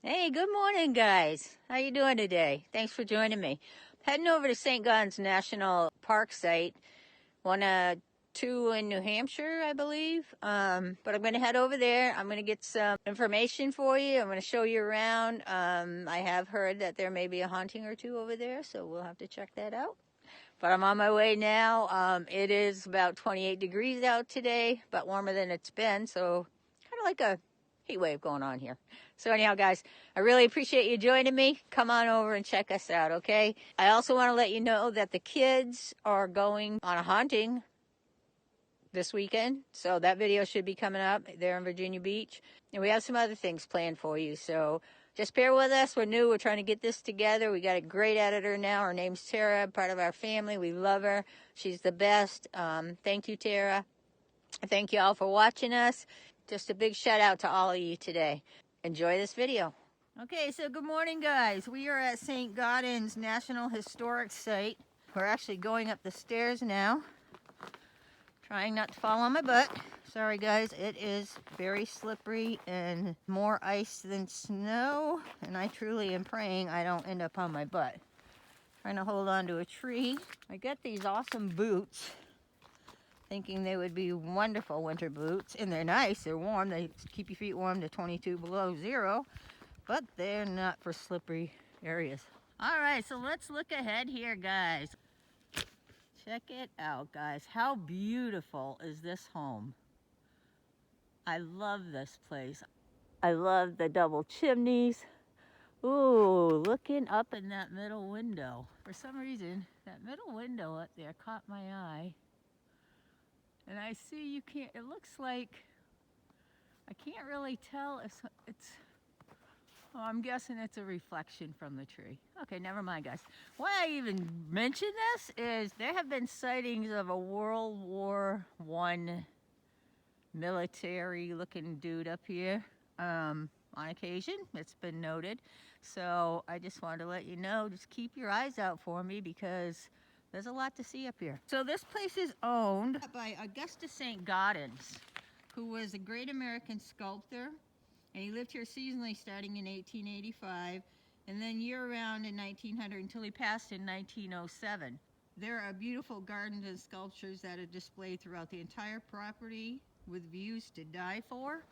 Hey, good morning, guys. How you doing today? Thanks for joining me. Heading over to St. Gaudens National Park site, two in New Hampshire, I believe. But I'm going to head over there. I'm going to get some information for you. I'm going to show you around. I have heard that there may be a haunting or two over there, so we'll have to check that out. But I'm on my way now. It is about 28 degrees out today, but warmer than it's been, so kind of like a heat wave going on here. So anyhow, guys, I really appreciate you joining me. Come on over and check us out, okay? I also want to let you know that the kids are going on a haunting this weekend, so that video should be coming up there in Virginia Beach. And we have some other things planned for you, so just bear with us. We're new. We're trying to get this together. We got a great editor now. Her name's Tara, part of our family. We love her. She's the best. Thank you, Tara. Thank you all for watching us. Just a big shout out to all of you today. Enjoy this video. Okay, so good morning, guys. We are at St. Gaudens National Historic Site. We're actually going up the stairs now. Trying not to fall on my butt. Sorry, guys. It is very slippery and more ice than snow. And I truly am praying I don't end up on my butt. Trying to hold on to a tree. I got these awesome boots, thinking they would be wonderful winter boots, and they're nice, they're warm, they keep your feet warm to 22 below zero, but they're not for slippery areas. All right, so let's look ahead here, guys. Check it out, guys. How beautiful is this home? I love this place. I love the double chimneys. Ooh, looking up in that middle window. For some reason, that middle window up there caught my eye. And I see you can't, it looks like, I can't really tell if it's, oh, I'm guessing it's a reflection from the tree. Okay, never mind, guys. Why I even mention this is there have been sightings of a World War I military looking dude up here on occasion. It's been noted. So I just wanted to let you know, just keep your eyes out for me because there's a lot to see up here. So this place is owned by Augustus St. Gaudens, who was a great American sculptor, and he lived here seasonally starting in 1885 and then year-round in 1900 until he passed in 1907. There are beautiful gardens and sculptures that are displayed throughout the entire property with views to die for.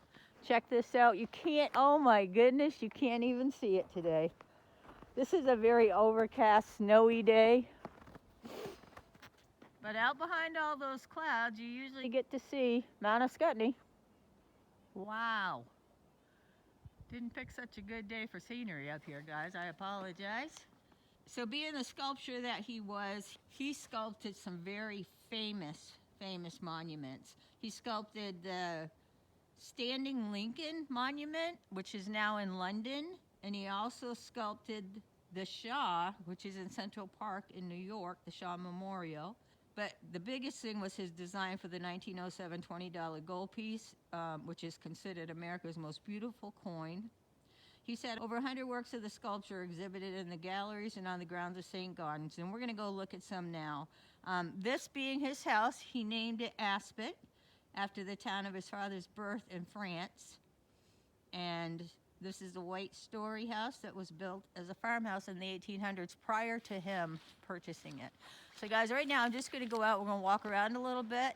Check this out. You can't, oh my goodness, you can't even see it today. This is a very overcast, snowy day. But out behind all those clouds, you usually get to see Mount Scottney. Wow. Didn't pick such a good day for scenery up here, guys. I apologize. So being the sculptor that he was, he sculpted some very famous monuments. He sculpted the Standing Lincoln Monument, which is now in London. And he also sculpted the Shaw, which is in Central Park in New York, the Shaw Memorial. But the biggest thing was his design for the 1907 $20 gold piece, which is considered America's most beautiful coin. He said over 100 works of the sculpture exhibited in the galleries and on the grounds of St. Gaudens, and we're going to go look at some now. This being his house, he named it Aspet, after the town of his father's birth in France. And this is the white story house that was built as a farmhouse in the 1800s prior to him purchasing it. So guys, right now I'm just going to go out. We're going to walk around a little bit.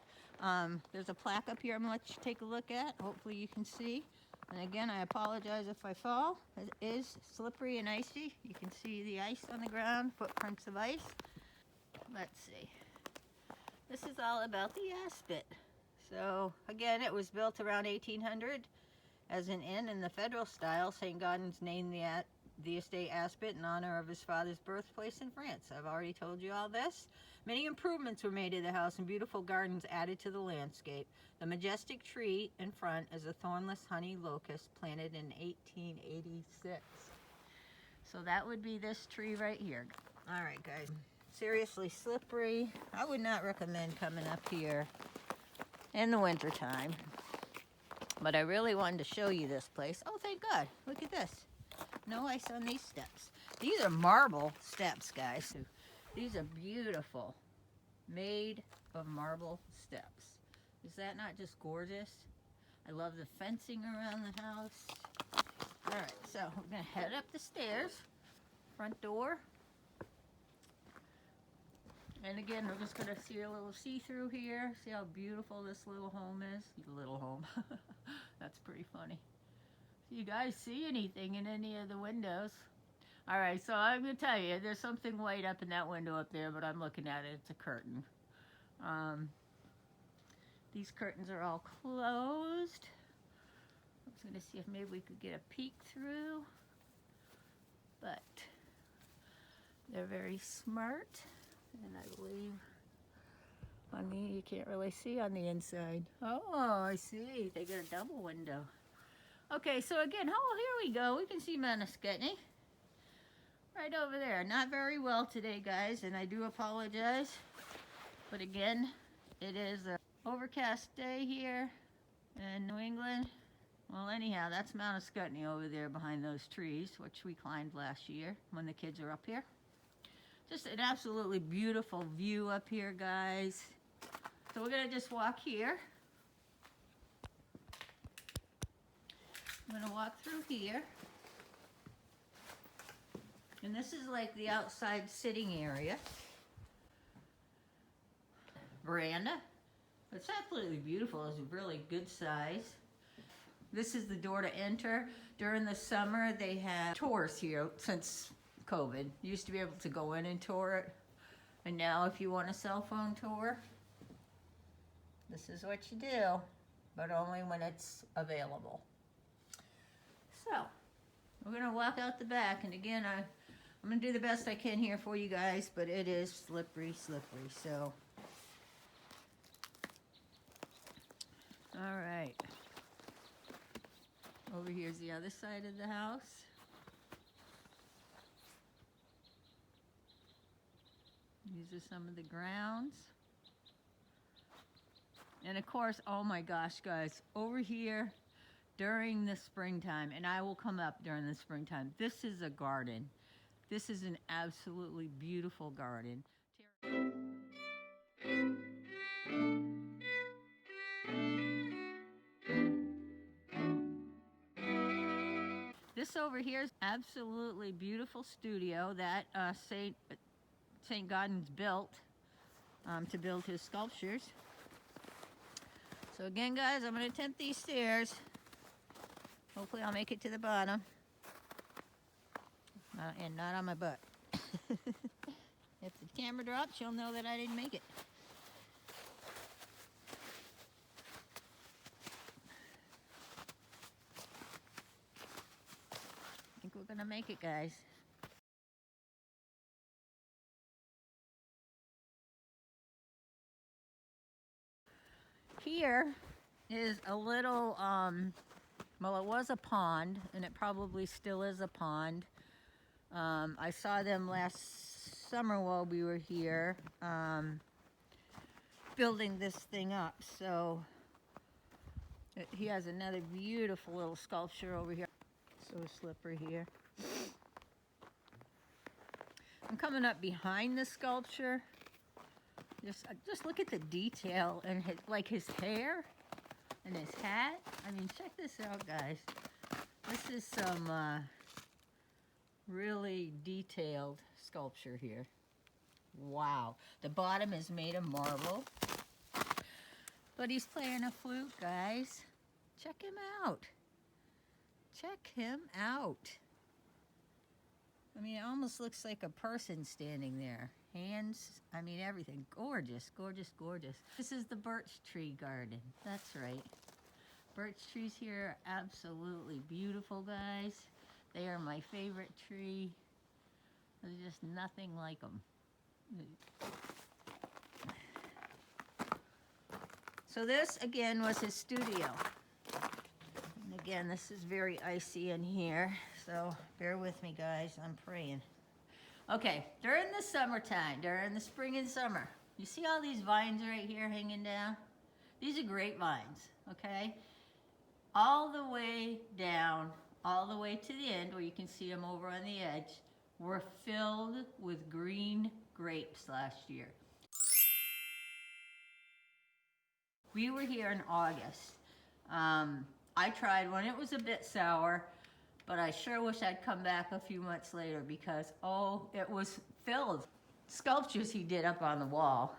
There's a plaque up here I'm going to let you take a look at. Hopefully you can see. And again, I apologize if I fall. It is slippery and icy. You can see the ice on the ground, footprints of ice. Let's see. This is all about the Aspet. So again, it was built around 1800 as an inn in the federal style. St. Gaudens named the estate Aspet in honor of his father's birthplace in France. I've already told you all this. Many improvements were made to the house and beautiful gardens added to the landscape. The majestic tree in front is a thornless honey locust planted in 1886. So that would be this tree right here. All right, guys. Seriously slippery. I would not recommend coming up here in the winter time. But I really wanted to show you this place. Oh, thank God. Look at this. No ice on these steps. These are marble steps, guys. These are beautiful. Made of marble steps. Is that not just gorgeous? I love the fencing around the house. All right, so we're gonna head up the stairs, front door. And again, we're just gonna see a little see-through here. See how beautiful this little home is? Little home. That's pretty funny. Do you guys see anything in any of the windows? All right, so I'm gonna tell you, there's something white up in that window up there, but I'm looking at it, it's a curtain. These curtains are all closed. I was gonna see if maybe we could get a peek through, but they're very smart, and I believe on me you can't really see on the inside. Oh, I see, they got a double window. Okay, so again, oh, here we go, we can see Manascutney. Right over there. Not very well today, guys, and I do apologize. But again, it is an overcast day here in New England. Well, anyhow, that's Manascutney over there behind those trees, which we climbed last year when the kids were up here. Just an absolutely beautiful view up here, guys. So we're gonna just walk here. I'm gonna walk through here. And this is like the outside sitting area. Veranda. It's absolutely beautiful. It's a really good size. This is the door to enter. During the summer, they have tours here since COVID. You used to be able to go in and tour it. And now if you want a cell phone tour, this is what you do, but only when it's available. So, we're gonna walk out the back, and again, I'm gonna do the best I can here for you guys, but it is slippery, so. All right. Over here's the other side of the house. These are some of the grounds. And of course, oh my gosh, guys, over here during the springtime, and I will come up during the springtime, this is a garden. This is an absolutely beautiful garden. This over here is absolutely beautiful studio that St. Gaudens built to build his sculptures. So again, guys, I'm going to attempt these stairs. Hopefully I'll make it to the bottom. And not on my butt. If the camera drops, you'll know that I didn't make it. I think we're going to make it, guys. Here is a little, well, it was a pond, and it probably still is a pond. I saw them last summer while we were here building this thing up. So he has another beautiful little sculpture over here. So slippery here. I'm coming up behind the sculpture. Just look at the detail and his hair and his hat. I mean, check this out, guys. This is some really detailed sculpture here. Wow. The bottom is made of marble. But he's playing a flute, guys. Check him out. Check him out. I mean, it almost looks like a person standing there. Hands, I mean, everything. Gorgeous, gorgeous, gorgeous. This is the birch tree garden. That's right. Birch trees here are absolutely beautiful, guys. They are my favorite tree. There's just nothing like them. So this, again, was his studio. And again, this is very icy in here, so bear with me, guys. I'm praying. Okay, during the summertime, during the spring and summer, you see all these vines right here hanging down? These are grapevines, okay? All the way down, all the way to the end, where you can see them over on the edge, were filled with green grapes last year. We were here in August. I tried one. It was a bit sour, But I sure wish I'd come back a few months later because, oh, it was filled. Sculptures he did up on the wall.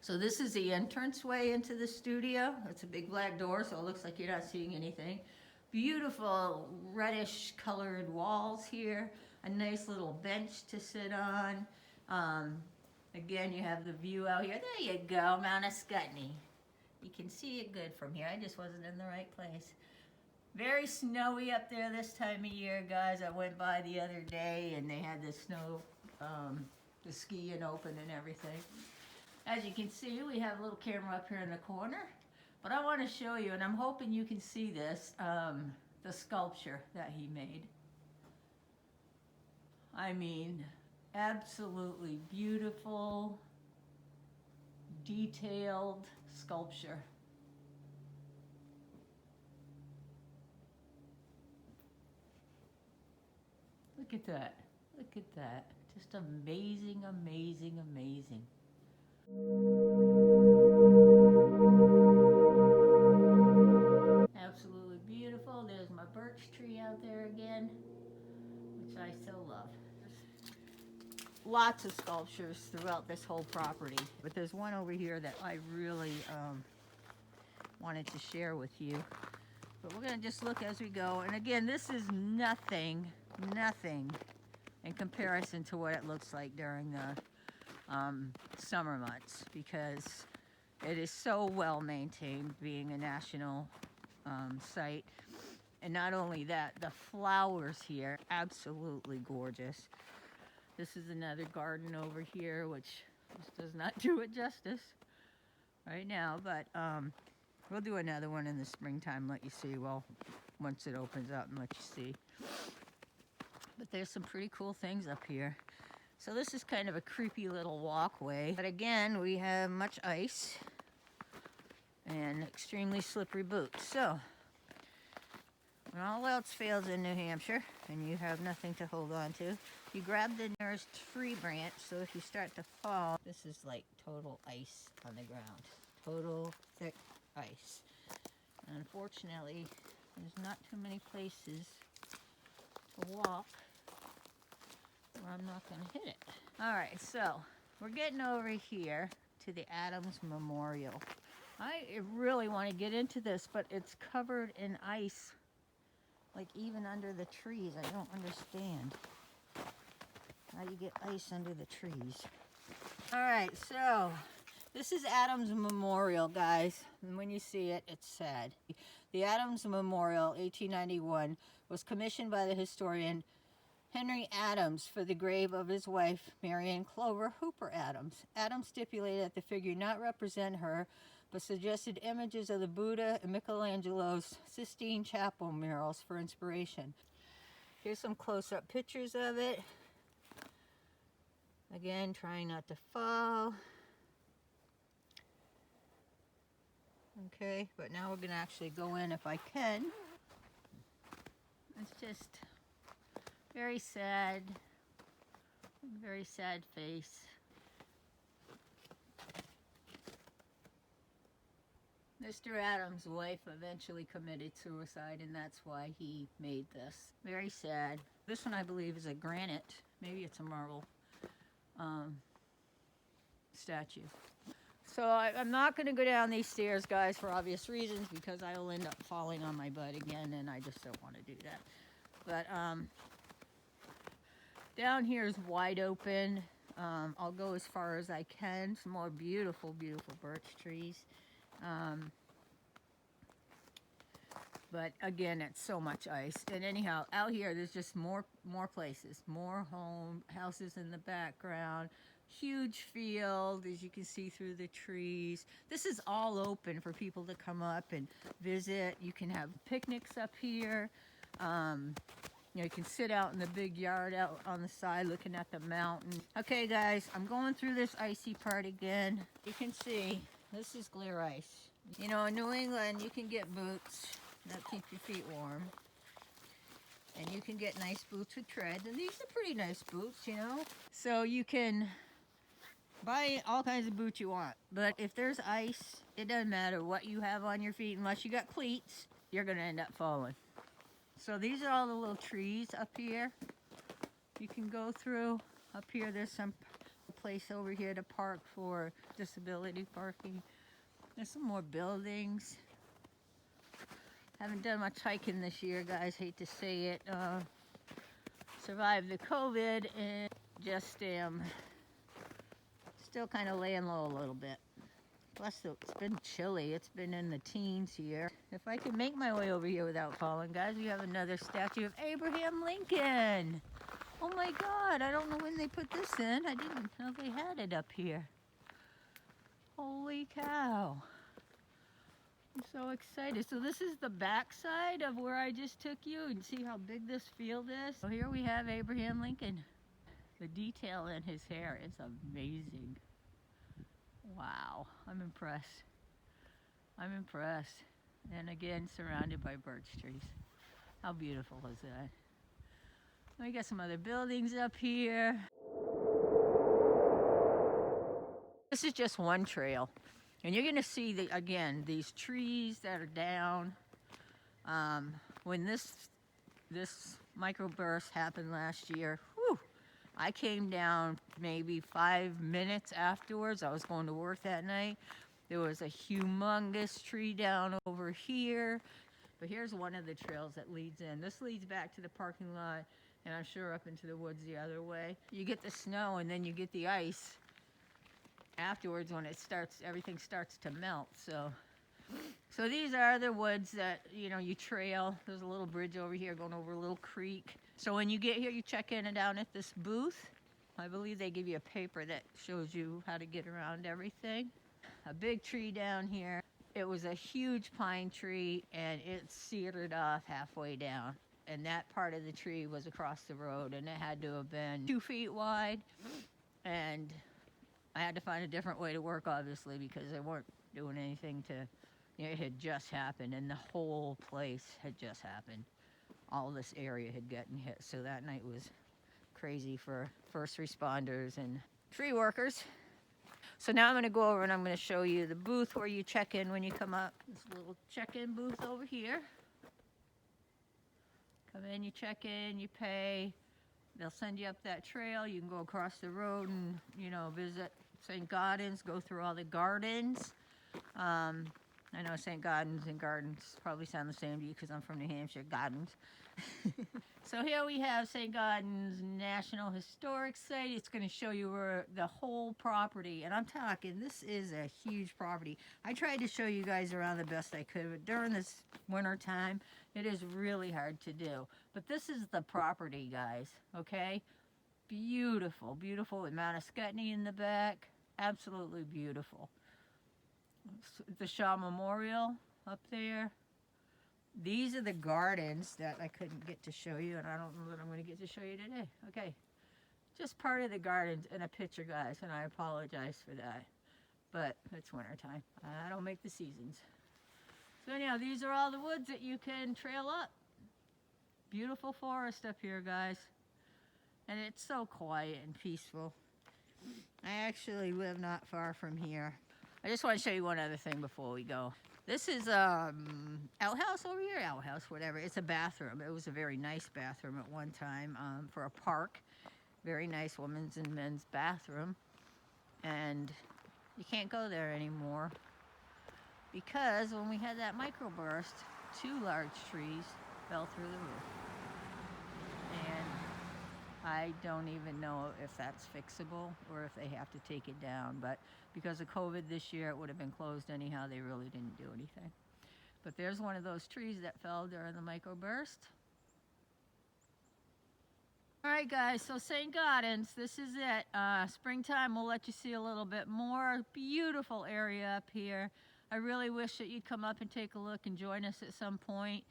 So this is the entranceway into the studio. It's a big black door, so it looks like you're not seeing anything. Beautiful reddish colored walls here. A nice little bench to sit on. Again, you have the view out here. There you go, Mount Ascutney. You can see it good from here. I just wasn't in the right place. Very snowy up there this time of year, guys. I went by the other day and they had the snow, the skiing open and everything. As you can see, we have a little camera up here in the corner. But I want to show you, and I'm hoping you can see this, the sculpture that he made. I mean, absolutely beautiful, detailed sculpture. Look at that. Look at that. Just amazing, amazing, amazing. Absolutely beautiful. There's my birch tree out there again, which I so love. Lots of sculptures throughout this whole property, but there's one over here that I really wanted to share with you. But we're going to just look as we go. And again, this is nothing in comparison to what it looks like during the summer months, because it is so well maintained, being a national site. And not only that, the flowers here, absolutely gorgeous. This is another garden over here, which just does not do it justice right now, but we'll do another one in the springtime, let you see, well, once it opens up and let you see. But there's some pretty cool things up here. So this is kind of a creepy little walkway. But again, we have much ice and extremely slippery boots. So when all else fails in New Hampshire and you have nothing to hold on to, you grab the nearest tree branch. So if you start to fall, this is like total ice on the ground. Total thick ice. And unfortunately, there's not too many places to walk where I'm not going to hit it. All right, so we're getting over here to the Adams Memorial. I really want to get into this, but it's covered in ice, like even under the trees. I don't understand how you get ice under the trees. All right, so this is Adams Memorial, guys. And when you see it, it's sad. The Adams Memorial, 1891, was commissioned by the historian Henry Adams for the grave of his wife, Marion Clover Hooper Adams. Adams stipulated that the figure not represent her, but suggested images of the Buddha and Michelangelo's Sistine Chapel murals for inspiration. Here's some close-up pictures of it. Again, trying not to fall. Okay, but now we're going to actually go in if I can. It's just very sad face. Mr. Adams' wife eventually committed suicide, and that's why he made this. Very sad. This one, I believe, is a granite. Maybe it's a marble statue. So I'm not going to go down these stairs, guys, for obvious reasons, because I will end up falling on my butt again, and I just don't want to do that. But down here is wide open. I'll go as far as I can. Some more beautiful, beautiful birch trees. But again, it's so much ice. And anyhow, out here, there's just more places, more houses in the background. Huge field, as you can see through the trees. This is all open for people to come up and visit. You can have picnics up here. You can sit out in the big yard out on the side looking at the mountain. Okay, guys, I'm going through this icy part again. You can see this is clear ice. You know, in New England, you can get boots that keep your feet warm. And you can get nice boots with treads. And these are pretty nice boots, you know. So you can buy all kinds of boots you want. But if there's ice, it doesn't matter what you have on your feet. Unless you got cleats, you're going to end up falling. So these are all the little trees up here. You can go through. Up here, there's some place over here to park for disability parking. There's some more buildings. Haven't done much hiking this year, guys. Hate to say it. Survived the COVID and just still kind of laying low a little bit. Plus, it's been chilly. It's been in the teens here. If I can make my way over here without falling, guys, we have another statue of Abraham Lincoln. Oh my God, I don't know when they put this in. I didn't know they had it up here. Holy cow. I'm so excited. So this is the back side of where I just took you, and see how big this field is. So here we have Abraham Lincoln. The detail in his hair is amazing. Wow, I'm impressed. I'm impressed. And again, surrounded by birch trees. How beautiful is that? We got some other buildings up here. This is just one trail. And you're gonna see, again, these trees that are down. When this microburst happened last year, whew, I came down maybe 5 minutes afterwards. I was going to work that night. There was a humongous tree down over here. But here's one of the trails that leads in. This leads back to the parking lot, and I'm sure up into the woods the other way. You get the snow and then you get the ice afterwards when everything starts to melt. So these are the woods that, you trail. There's a little bridge over here going over a little creek. So when you get here, you check in and down at this booth. I believe they give you a paper that shows you how to get around everything. A big tree down here. It was a huge pine tree, and it seared off halfway down. And that part of the tree was across the road, and it had to have been 2 feet wide. And I had to find a different way to work, obviously, because they weren't doing anything to, it had just happened, and the whole place had just happened. All this area had gotten hit, so that night was crazy for first responders and tree workers. So now I'm going to go over and I'm going to show you the booth where you check in when you come up. This little check-in booth over here. Come in, you check in, you pay. They'll send you up that trail. You can go across the road and, visit St. Gaudens, go through all the gardens. I know St. Gaudens and gardens probably sound the same to you because I'm from New Hampshire, Gaudens. So here we have St. Gaudens National Historic Site. It's going to show you the whole property. And I'm talking, this is a huge property. I tried to show you guys around the best I could, but during this winter time, it is really hard to do. But this is the property, guys, okay? Beautiful, beautiful with Mount Scottney in the back. Absolutely beautiful. The Shaw Memorial up there. These are the gardens that I couldn't get to show you, and I don't know that I'm going to get to show you today. Okay, just part of the gardens in a picture, guys, and I apologize for that. But it's winter time. I don't make the seasons. So anyhow, these are all the woods that you can trail up. Beautiful forest up here, guys. And it's so quiet and peaceful. I actually live not far from here. I just want to show you one other thing before we go. This is outhouse over here, outhouse, whatever. It's a bathroom. It was a very nice bathroom at one time for a park. Very nice women's and men's bathroom. And you can't go there anymore because when we had that microburst, 2 large trees fell through the roof. And I don't even know if that's fixable or if they have to take it down. But because of COVID this year, it would have been closed anyhow. They really didn't do anything. But there's one of those trees that fell during the microburst. All right, guys, so St. Gaudens, this is it. Springtime, we'll let you see a little bit more. Beautiful area up here. I really wish that you'd come up and take a look and join us at some point.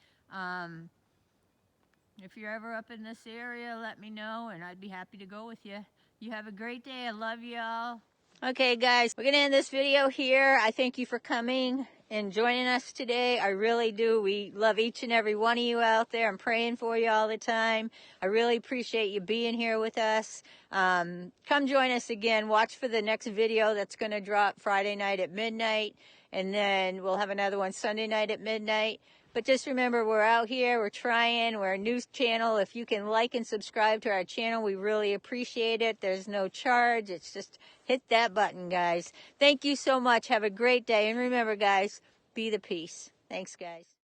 If you're ever up in this area, let me know, and I'd be happy to go with you. You have a great day. I love y'all. Okay, guys, we're going to end this video here. I thank you for coming and joining us today. I really do. We love each and every one of you out there. I'm praying for you all the time. I really appreciate you being here with us. Come join us again. Watch for the next video that's going to drop Friday night at midnight, and then we'll have another one Sunday night at midnight. But just remember, we're out here, we're trying, we're a news channel. If you can like and subscribe to our channel, we really appreciate it. There's no charge. It's just hit that button, guys. Thank you so much. Have a great day. And remember, guys, be the peace. Thanks, guys.